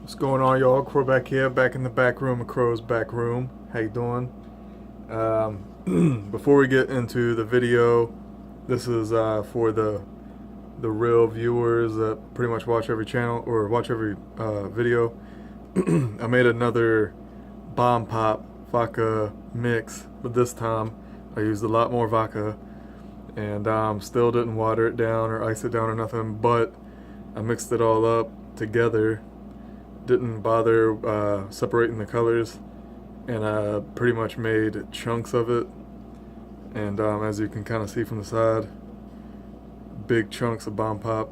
What's going on, y'all? Crow back here, back in the back room of Crow's back room. How you doing? Before we get into the video, this is for the real viewers that pretty much watch every channel or watch every video. I made another bomb pop vodka mix, but this time I used a lot more vodka, and still didn't water it down or ice it down or nothing, but I mixed it all up together. Didn't bother separating the colors, and I pretty much made chunks of it, and as you can kind of see from the side, big chunks of bomb pop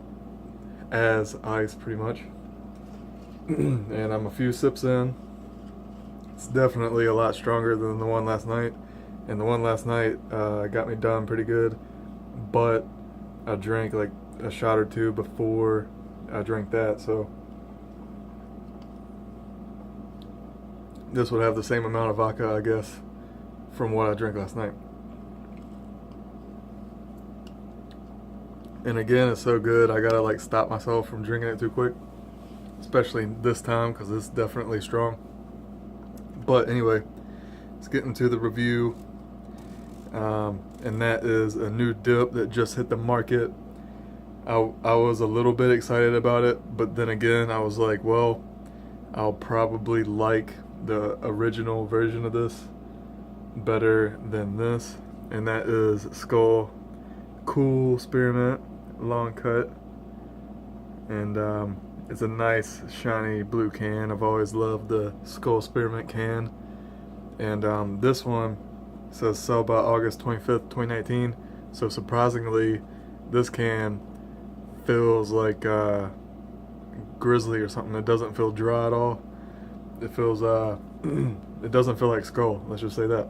as ice pretty much. And I'm a few sips in. It's definitely a lot stronger than the one last night, and the one last night got me done pretty good, but I drank like a shot or two before I drank that, so this would have the same amount of vodka, I guess, from what I drank last night. And again, it's so good, I gotta like stop myself from drinking it too quick, especially this time because it's definitely strong. But anyway, let's get into the review. And that is a new dip that just hit the market. I was a little bit excited about it, but then again, I was like, well, I'll probably like the original version of this better than this, and that is Skoal Cool Spearmint long cut, and it's a nice shiny blue can. I've always loved the Skoal Spearmint can, and this one says sell by August 25th 2019, so surprisingly this can feels like Grizzly or something. It doesn't feel dry at all. It feels it doesn't feel like Skoal, let's just say that.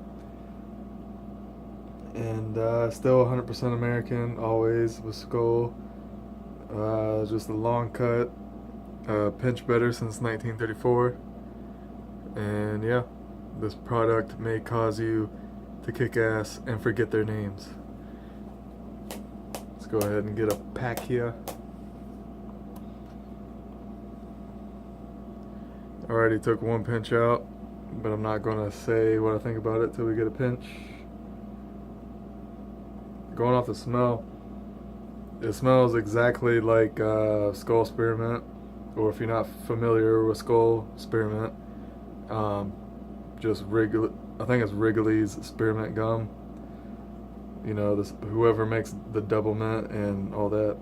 And still 100% American always with Skoal. Just a long cut, pinch better since 1934. And yeah, this product may cause you to kick ass and forget their names. Let's go ahead and get a pack here. I already took one pinch out, but I'm not going to say what I think about it till we get a pinch. Going off the smell, it smells exactly like Skoal Spearmint, or if you're not familiar with Skoal Spearmint, just Wrigley, I think it's Wrigley's Spearmint gum. You know, this, whoever makes the double mint and all that.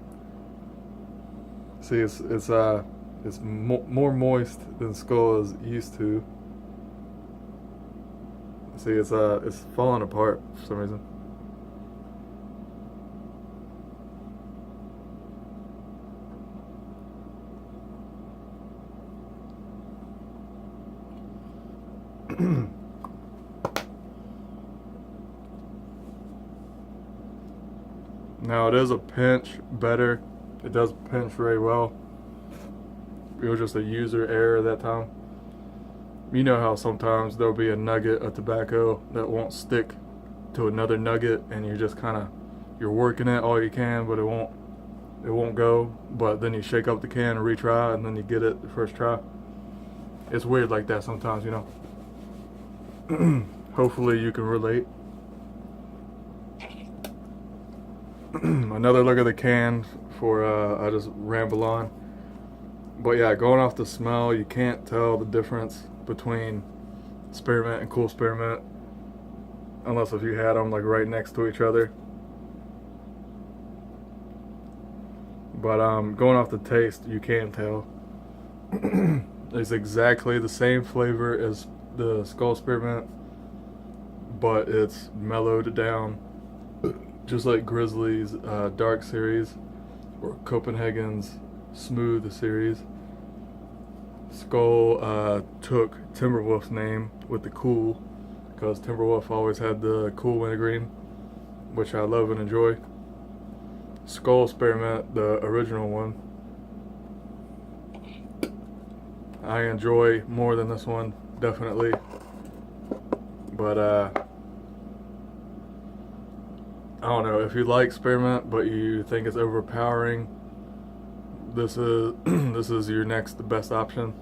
See, it's more moist than Skoal is used to. See, it's falling apart for some reason. Now it is a pinch better. It does pinch very well. It was just a user error that time. You know how sometimes there'll be a nugget of tobacco that won't stick to another nugget, and you're just kind of, you're working it all you can, but it won't go. But then you shake up the can and retry, and then you get it the first try. It's weird like that sometimes, you know. Hopefully you can relate. Another look at the can for I just ramble on. But yeah, going off the smell, you can't tell the difference between Spearmint and Cool Spearmint unless if you had them like right next to each other. But going off the taste, you can tell. It's exactly the same flavor as the Skoal Spearmint, but it's mellowed down, just like Grizzly's Dark series or Copenhagen's Smooth series. Skoal took Timberwolf's name with the cool, because Timberwolf always had the cool wintergreen, which I love and enjoy. Skoal Spearmint, the original one, I enjoy more than this one, definitely. But I don't know, if you like Spearmint but you think it's overpowering, this is this is your next best option.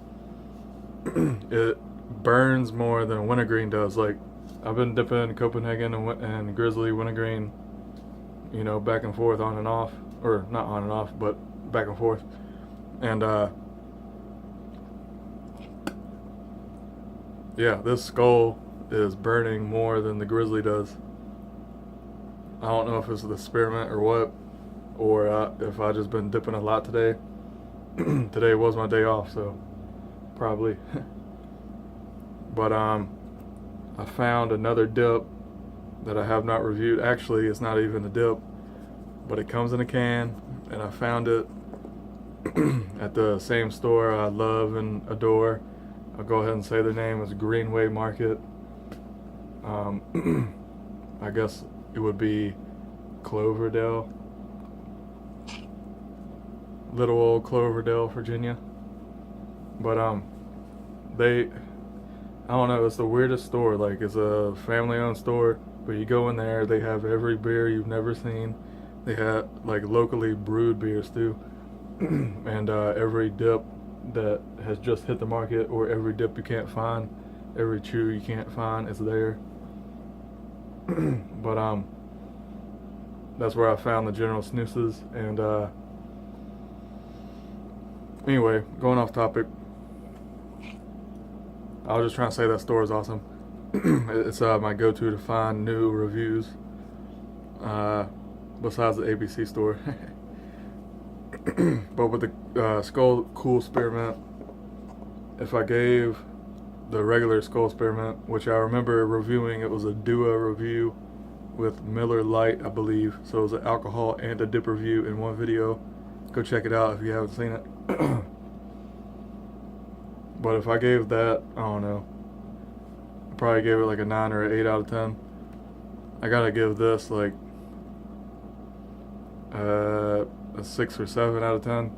it burns more than wintergreen does. Like, I've been dipping Copenhagen and Grizzly wintergreen, you know, back and forth, on and off, or not on and off, but back and forth. And yeah, this Skoal is burning more than the Grizzly does. I don't know if it's the Spearmint or what, or if I just been dipping a lot today. Today was my day off, so probably. But I found another dip that I have not reviewed. Actually, it's not even a dip, but it comes in a can, and I found it at the same store I love and adore. I'll go ahead and say their name is Greenway Market. I guess it would be Cloverdale, little old Cloverdale, Virginia. But I don't know, it's the weirdest store. Like, it's a family-owned store, but you go in there, they have every beer you've never seen. They have like locally brewed beers too, and every dip that has just hit the market, or every dip you can't find, every chew you can't find, is there. But that's where I found the General Snoozes. And anyway, going off topic, I was just trying to say that store is awesome. It's my go-to to find new reviews, besides the ABC store. But with the Skoal Cool Spearmint, if I gave the regular Skoal Spearmint, which I remember reviewing, it was a duo review with Miller Lite, I believe. So it was an alcohol and a dip review in one video. Go check it out if you haven't seen it. But if I gave that, I don't know, I probably gave it like a 9 or an 8 out of 10. I gotta give this like a 6 or 7 out of 10.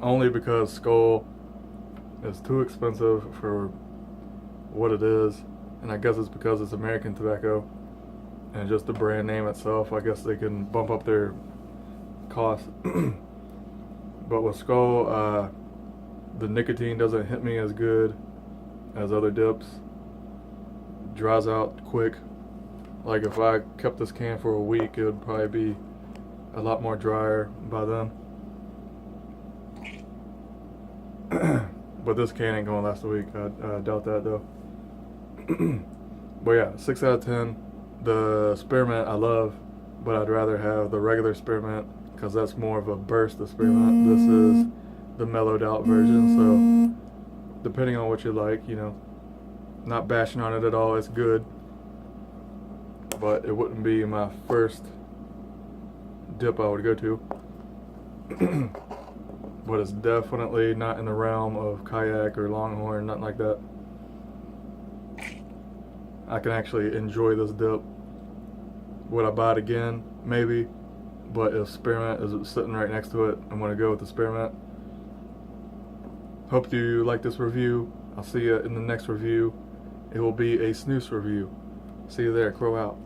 Only because Skoal is too expensive for what it is, and I guess it's because it's American tobacco and just the brand name itself. I guess they can bump up their cost. But with Skoal, the nicotine doesn't hit me as good as other dips. Dries out quick. Like, if I kept this can for a week, it would probably be a lot more drier by then. But this can ain't gonna last a week. I doubt that though. But yeah, 6 out of 10. The Spearmint I love, but I'd rather have the regular Spearmint because that's more of a burst of Spearmint. This is the mellowed out version, so depending on what you like, you know, not bashing on it at all, it's good, but it wouldn't be my first dip I would go to. But it's definitely not in the realm of Kayak or Longhorn, nothing like that. I can actually enjoy this dip. Would I buy it again? Maybe. But if Spearmint is sitting right next to it, I'm going to go with the Spearmint. Hope you like this review. I'll see you in the next review. It will be a snooze review. See you there. Crow out.